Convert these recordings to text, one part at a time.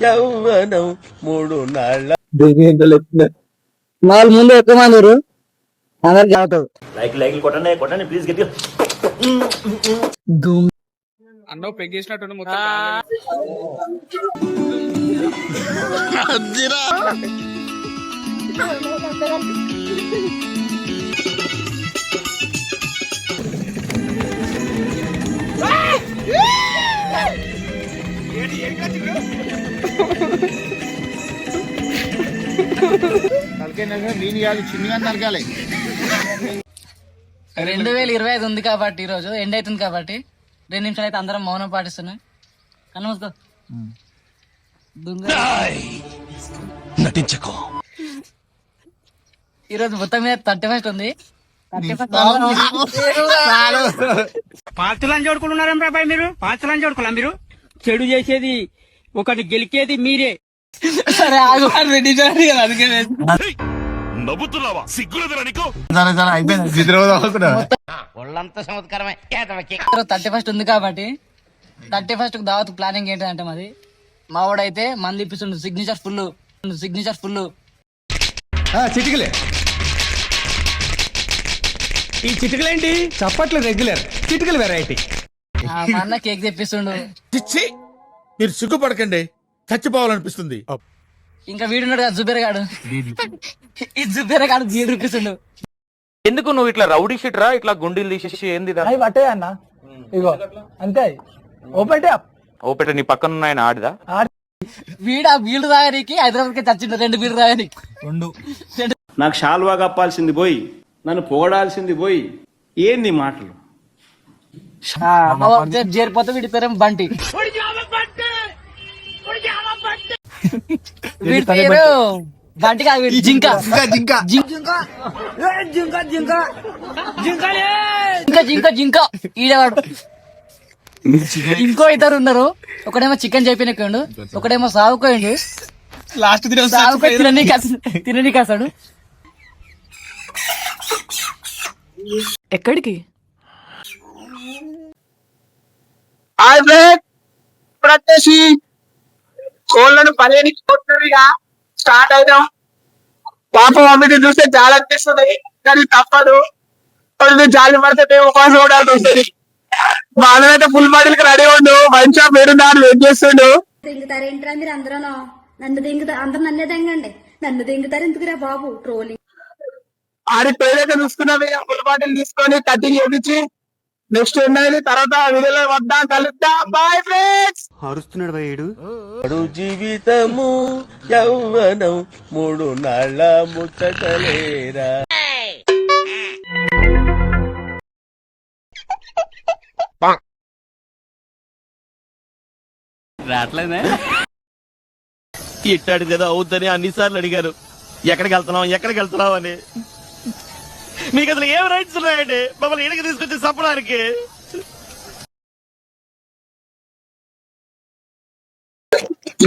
యవ్వనం 3 నాళ్ళ వాళ్ళు ముందు ఎక్కువ మంది అందరు జాగ్రత్త. లైక్ కొట్టండి కొట్టండి ప్లీజ్ గట్టిగా. అన్నో పెగ్గేసినట్టు మొత్తం నేను కాదు చిన్నగా నరకాలి. 2025 ఉంది కాబట్టి ఈ రోజు ఎండ్ అవుతుంది కాబట్టి 2 నిమిషాలు అయితే అందరం మౌనం పాటిస్తున్నాం. కన్ను మూసుకో. నటించకో. ఈరోజు మొత్తం మీద 31 ఉంది. పాత్రలను చూడుకుంటున్నారా బాయ్? మీరు పాత్రలను చూడుకోలే. మీరు చెడు చేసేది ఒకటి, గెలికేది మీరే. సరే ఆగు, రెడీ చేయాలి కదా, అందుకే నవ్వుతున్నావా? సిగ్గులేదురా నీకు? ఒళ్ళంతా చమత్కారమే. 31 ఉంది కాబట్టి 31 దావత్ ప్లానింగ్ ఏంటంటే మాది, మా వాడైతే మంది ఇప్పిస్తుండు. Signature full. చిటికలే. ఈ చిటికలేంటి? చప్పట్లు రెగ్యులర్, చిటికలు వెరైటీ. మా అన్న కేక్ తెప్పిస్తుండు. మీరు సిగ్గుపడకండి, చచ్చిపోవాలనిపిస్తుంది. ఇంకా వీడున్నాడు కదా జుబేర్ గాడు, ఈ జుబేర్ గాడు జీడు రూపిస్తుండు. ఎందుకు నువ్వు ఇట్లా రౌడీ షీట్ రా, ఇట్లా గుండీలు తీసేసి ఏంది అవి పట్టే అన్న, ఇగో అంతే. ఓపెట నీ పక్కన ఉన్నాయని ఆడిదా? వీడు తాగడానికి హైదరాబాద్కి చచ్చిండు. 2 బీర్లు తాగడానికి. నాకు షాల్వా కప్పాల్సింది పోయి, నన్ను పొగడాల్సింది పోయి, ఏంది మాటలు? చేరిపోతే వీడి పేరేం బంటి. వీడి పేరు బంటి కాదు, జింక. ఈడవాడు. ఇంకో ఇద్దరు ఉన్నారు. ఒకడేమో చికెన్ చెప్పినట్టు, ఒకడేమో సాగుకోండి. లాస్ట్ తినని కాసాడు. ఎక్కడికి వచ్చేసి కోళ్ళను పదిహేనికి కొట్టినవిగా స్టార్ట్ అవుతాం. పాపం అమ్మిది చూస్తే చాలా అనిపిస్తుంది, కానీ తప్పదు. జాలి పడితే మేము కోసం చూడాల్సి వస్తుంది. మా అన్నైతే ఫుల్ బాటిల్కి రెడీ ఉండు, మంచిగా మీరు దాన్ని వెయిట్ చేస్తుండు. దింగుతారేంట్రా మీరు అందరూ? అందరు నన్నే దింగండి, నన్ను దింగుతారు ఎందుకురా బాబు? ట్రోలింగ్ ఆడి పేరైతే చూసుకున్నావి. ఫుల్ బాటిల్ తీసుకొని కటింగ్ చేపించి నెక్స్ట్ ఉన్నాయి. తర్వాత వీడియోలో వద్దాం, కలుద్దాం. Bye friends. అరుస్తున్నాడు భయ్యుడు. జీవితము యవ్వనం 3 నాళ్ళ ముచ్చటలేరా. రాట్లేదే ఇట్టాడు కదా అవుద్దని అన్నిసార్లు అడిగారు, ఎక్కడికి వెళ్తున్నావు అని. మీకు అసలు ఏం రైట్స్ ఉన్నాయండి మమ్మల్ని ఇడికి తీసుకొచ్చి చంపడానికి?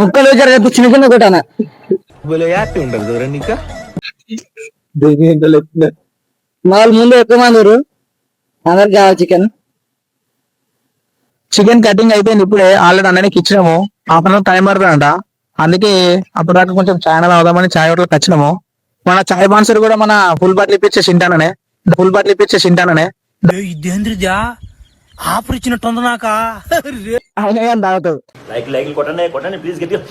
ముక్కలు చిన్న చిన్న కొట్టానా ఉండదు దూరం ఇంకా. వాళ్ళు ముందు ఎక్కువ మంది అందరికి కావాలి. చికెన్ కటింగ్ అయిపోయింది. ఇప్పుడే ఆల్రెడీ అన్నకి ఇచ్చినాము. హాఫ్ అన్ అవర్ టైం పడుతుందంట. అందుకే అప్పటిదాకా కొంచెం చాయ్ అవుదామని చాయ్ హోటల్కి వచ్చినాము. మన చాయ్ బాన్సర్ కూడా మన ఫుల్ బాటిల్ ఇప్పించేసి ఇంటాననే ఇదేంద్రిజా ఆఫర్ ఇచ్చినట్టుంది నాక. అయినా కానీ తాగుతావు. లైక్ కొట్టండి ప్లీజ్ గట్టిగా.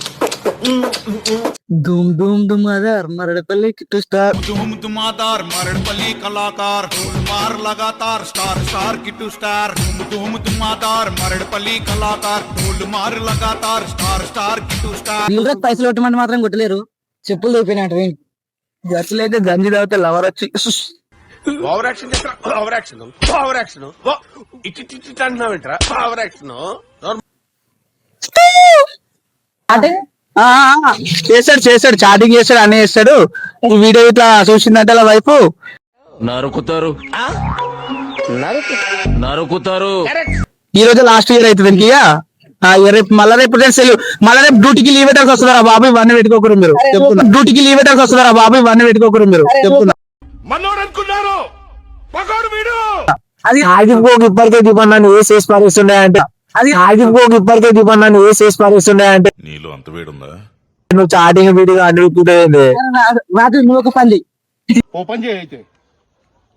ధూమ్ ధూమ్ ధుమాదార్ మరడపల్లి కిట్టు స్టార్. धूम धुमादार मरड़पल्ली कलाकार ढोल मार लगातार स्टार स्टार किट्टू स्टार. धूम धुमादार मरड़पल्ली कलाकार ढोल मार लगातार स्टार स्टार किट्टू स्टार. వీళ్ళకి పైసలు కొట్టమంటే మాత్రం కొట్టలేరు. చెప్పులు దూపినట్టు గచ్చులు అయితే గంజి తాగితే లవర్ వచ్చి ఓవర్ యాక్షన్ ఇట్టి అంటున్నావేంట్రా? ఓవర్ యాక్షన్ అంటే చేస్తాడు చాటింగ్ చేస్తాడు అన్నీ చేస్తాడు. ఈ వీడియో ఇట్లా చూసిందంటే అలా వైపు నరుకుతారు. నరుకుతారు. ఈ రోజు లాస్ట్ ఇయర్ అవుతుంది ఇంక రేపు రేపు డ్యూటీకి లీవ్ పెట్టాల్సి వస్తున్నారా బాబు ఇవన్నీ పెట్టుకోకరు మీరు చెప్తున్నా. డ్యూటీకి లీవ్ పెట్టాల్సి వస్తున్నారా బాబు ఇవన్నీ పెట్టుకోకరు మీరు చెప్తున్నా. మనోడు అనుకున్నారు పకోడు వీడు. అది ఆగిపోక ఇప్పటికే దీపన్నాను ఏ చేసి పారేస్తుండే అంటే అది ఆగిపోక ఇప్పటికే దీపన్నాను ఏ చేసి పారేస్తుండే అంటే నీలో అంత వేడుందా? నువ్వు చాటింగ్ వీడిగా అడుగుతుంటే నువ్వు ఒక పని ఓపెన్ చేయి అయితే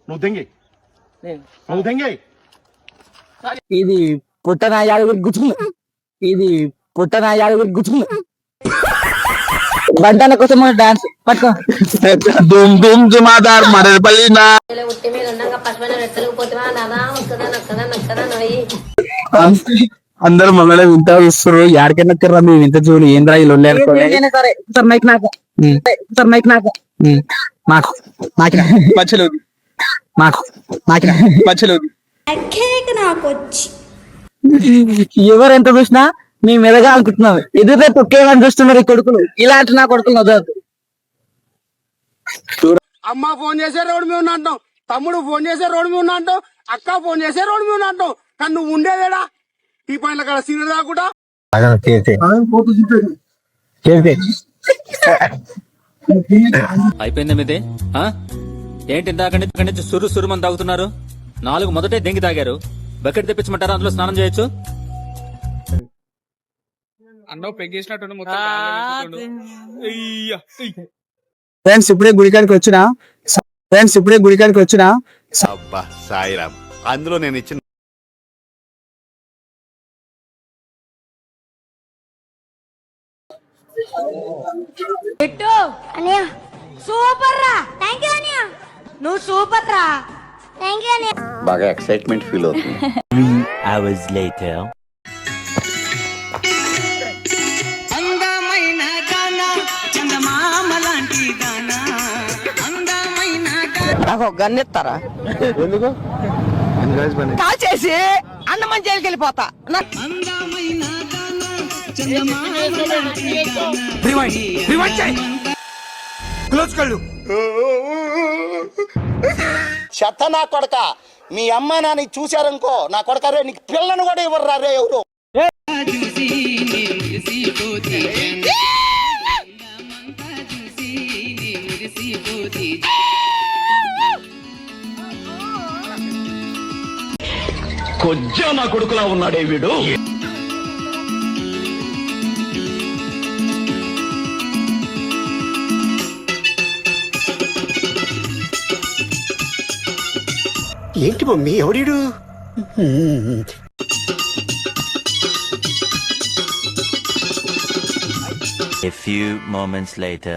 నువ్వు దెంగి నువ్వు దెంగి. ఇది పుట్టన యాదగిరి గుర్తుంది ఇది పుట్టన యాదగిరి గుర్తుంది బంటాల కోసం డాన్స్ పట్టుకో దుమ్ దుమ్ జుమాదార్ మరపల్లి నా అందరూ మమ్మల్ని వింత చూస్తారు ఎక్కడికైనా తిర్రా మేము వింత చూడు ఏం రా ఇల్లు సార్ మైక్ నాకు సార్ మైక్ నాకు మాకు మాకిన మచ్చలు మాకు మాకిన మచ్చలు ఎవరు ఎంత చూసినా మేము ఎదగా అనుకుంటున్నాం ఎదురే తొక్కేమని చూస్తున్నారు ఈ కొడుకులు ఇలాంటి నా కొడుకులు వదలదు. అమ్మ ఫోన్ చేసే రోడ్డు మీద ఉన్నా అంటాం, తమ్ముడు ఫోన్ చేసే రోడ్డు మీద ఉన్నా అంటాం, అక్క ఫోన్ చేసే రోడ్డు మీద ఉన్నా అంటాం. కానీ నువ్వు ఉండేదేడా ఈ పైన కాడ సీనియర్ రాకుండా అయిపోయిందా మీదే? ఏంటి ఇందాక నుంచి సురు సురుమని తాగుతున్నారు? 4 మొదటే దెంగి తాగారు. బకెట్ తెప్పించమంటారా? అందులో స్నానం చేయొచ్చు. ఫ్రెండ్స్ ఇప్పుడే గుడికాడికి వచ్చినా అబ్బా సాయిరామ్, అందులో నేను ఇచ్చిన సూపర్ రా థ్యాంక్ యూ అనియా నువ్వు సూపర్ రా థ్యాంక్ యూ అనియా. బాగా ఎక్సైట్మెంట్ ఫీల్ అవుతుంది. నాకు ఒక గన్ ఇస్తారా? ఎందుకు కాల్ చేసి అన్నమని జైలుకి వెళ్ళిపోతా. చెత్త నా కొడక, మీ అమ్మ నాన్న చూశారనుకో నా కొడక రే నీకు పిల్లను కూడా ఇవ్వరు రే ఎవరు. కొజ్జా నా కొడుకులా ఉన్నాడే వీడు. ఏంటి mummy ఎవడీడు? A few moments later.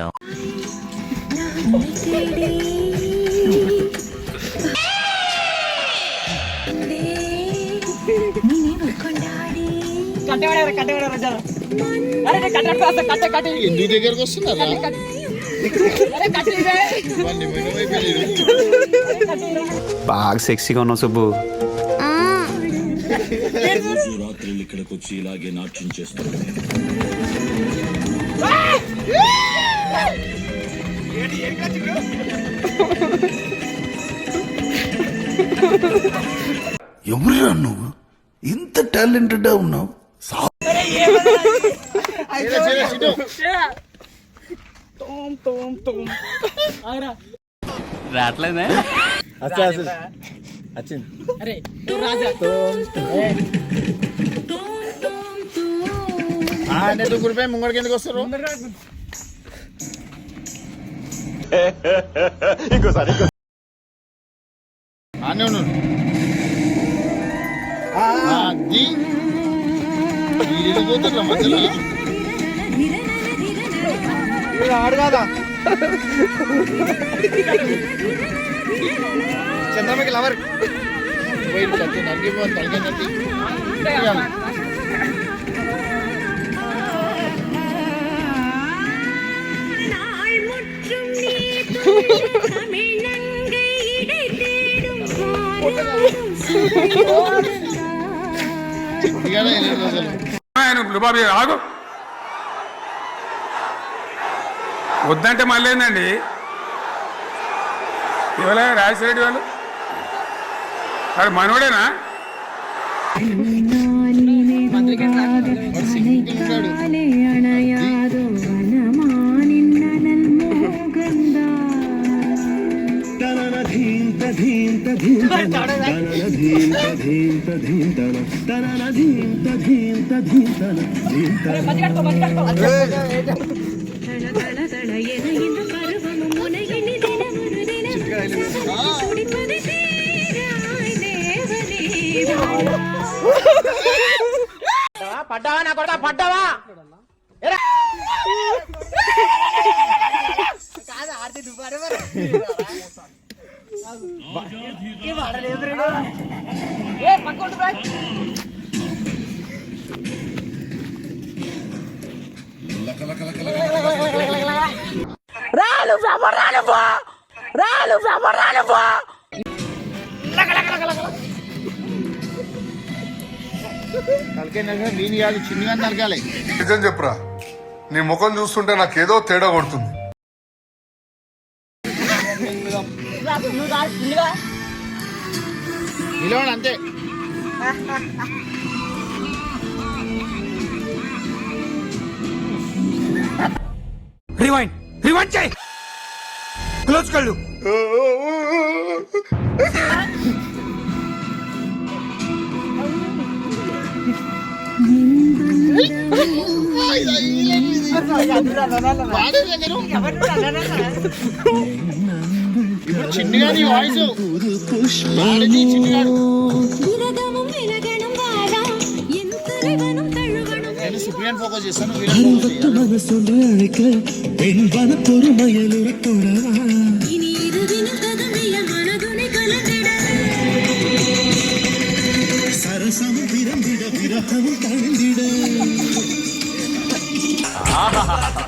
ఎందుకు దగ్గరకు వస్తున్నారా? బాగా సెక్సీగా ఉన్నావు సుబ్బు. రాత్రులు ఇక్కడికి వచ్చి ఇలాగే నాట్యం చేస్తారు. ఎవరురా నువ్వు? ఇంత టాలెంటెడ్ ఉన్నావు. రాట్లేదా? గురిపై ముంగడికి ఎందుకు వస్తారు? ఇంకోసారి మధ్యలో ఆడు కాదా చంద్రమకి లవర్ ఆగు వద్దంటే మళ్ళీ ఏందండి ఇవాళ రాజశేఖరెడ్డి వాళ్ళు అరే మనోడేనా పడ్డావా నా కొడతా పడ్డావా రాను నిజం చెప్పురా, నీ ముఖం చూస్తుంటే నాకేదో తేడా కొడుతుంది. అంతే రివైండ్ చేయి. క్లోజ్ కళ్ళు. చిన్నగా నీ వాయిస్ నేను సుప్రియన్ ఫోకస్ చేస్తాను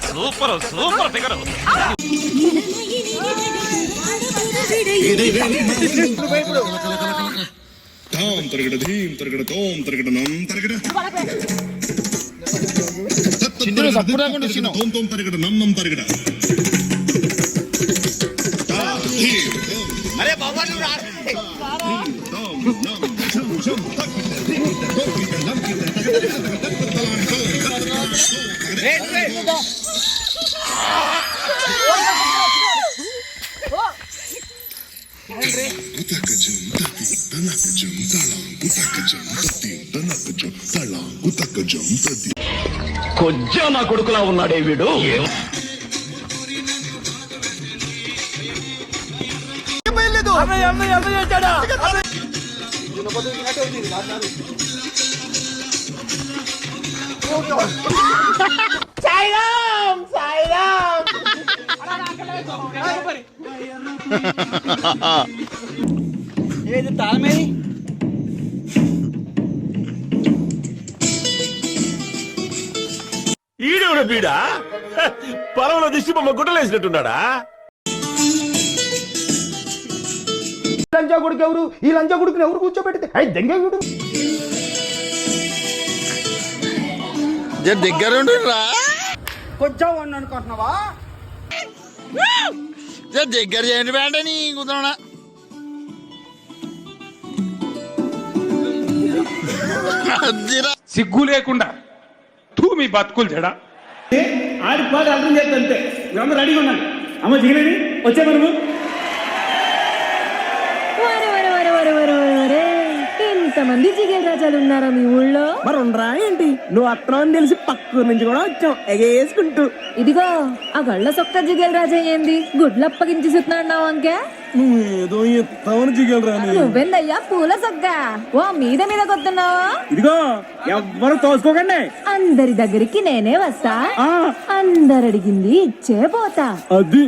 సూపర్ సూపర్ ఫిగర్. అరే బాబా నువ్వు రా కొంచెం నా కొడుకులా ఉన్నాడే వీడు. ఏది తాళమేది ఈడేవుడు బీడా పొలంలో దిష్టి బొమ్మ గుట్టలేసినట్టున్నాడా? లంజా కొడుకు ఎవరు? ఈ లంజా కొడుకుని ఎవరు కూర్చోబెడితే అయి దెంగడు దగ్గర కొంచెం వండి అనుకుంటున్నావా? దగ్గర చేయండి బేట నీ కుదరనా. సిగ్గు లేకుండా తూ మీ బతుకులు జడా ఆడి పాట అర్థం చేస్తా అంతే. అందరూ రెడీగా ఉన్నాను. అమ్మ జిగిలేని వచ్చే మనము ఇంతమంది జిగేల్ రాజాలు ఉన్నారా మీ ఊళ్ళో? మరి ఉండరా ఏంటి? నువ్వు అత్తనం అని తెలిసి పక్కూరు నుంచి కూడా వచ్చాం ఎగేసుకుంటూ. ఇదిగో ఆ గళ్ళ సొక్క జిగేల్ రాజా ఏంది గుడ్లు అప్పగించి సుతున్నావు అంకే? నువ్వేదో ఎత్తావని జిగలరా. నువ్వెందయ్యా పూల సొక్క ఓ మీద మీద కొత్తున్నావా? ఇదిగో ఎవ్వరు తోసుకోకండి. అందరి దగ్గరికి నేనే వస్తా, అందరు అడిగింది ఇచ్చే పోతా. అది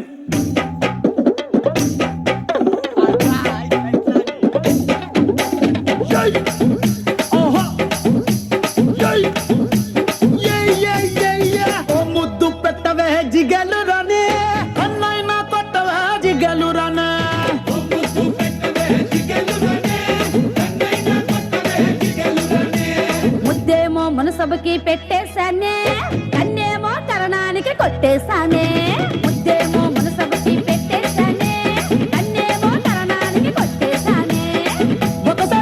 ముద్దు పెట్టవే జిగలు రానే అన్నైనా కొట్టవే జిగలు రానే. ముద్దేమో మనసభకి పెట్టేశానే, కన్నేమో కరణానికి కొట్టేశానే. ముద్దేమో మనసభకి పెట్టేశానే, కన్నేమో కరణానికి కొట్టేశానే. ఒకసారి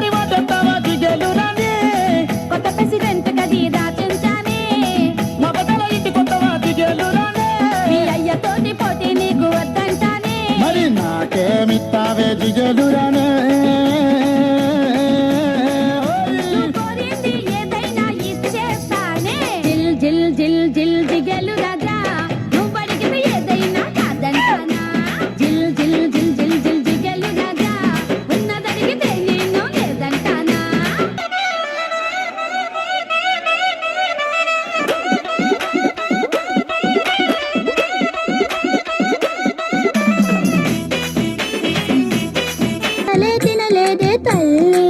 లేదే తల్లి.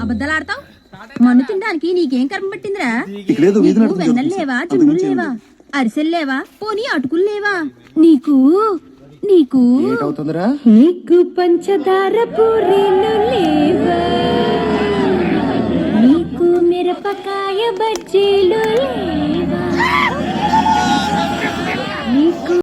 అబద్ధాలు ఆడతావు. మన్ను తినడానికి నీకేం కర్మ పట్టిందిరా? నీకు వెన్నెలు లేవా, చున్నులు లేవా, అరిసెలు లేవా, పోనీ అటుకులు లేవా? నీకు నీకు నీకు పంచదార పూరీలు లేవా? నీకు మిరపకాయ బజ్జీలు లేవా? నీకు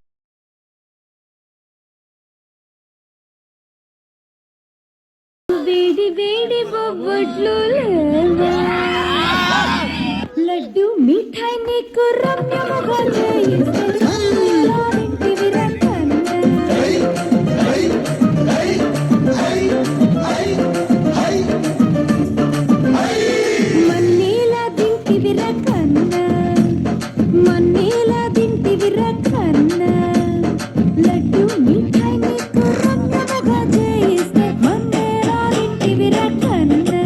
వేడి వేడి బొబ్బట్లు లేవా? లడ్డు మిఠాయి నీకు రమ్యముగా చేయిస్తే ఇంటివి రకన్నా. మన్నీలా దింటివి రకన్నా, మన్నీలా దింటివి రకన్నా. లడ్డు మిఠాయి నీకు రమ్యముగా చేయిస్తే మన్నేలా దింటివి రకన్నా.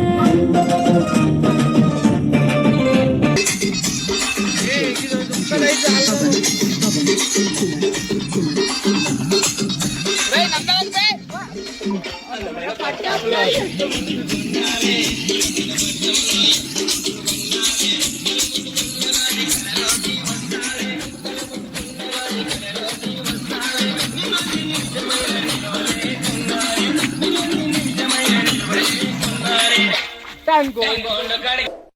Tango.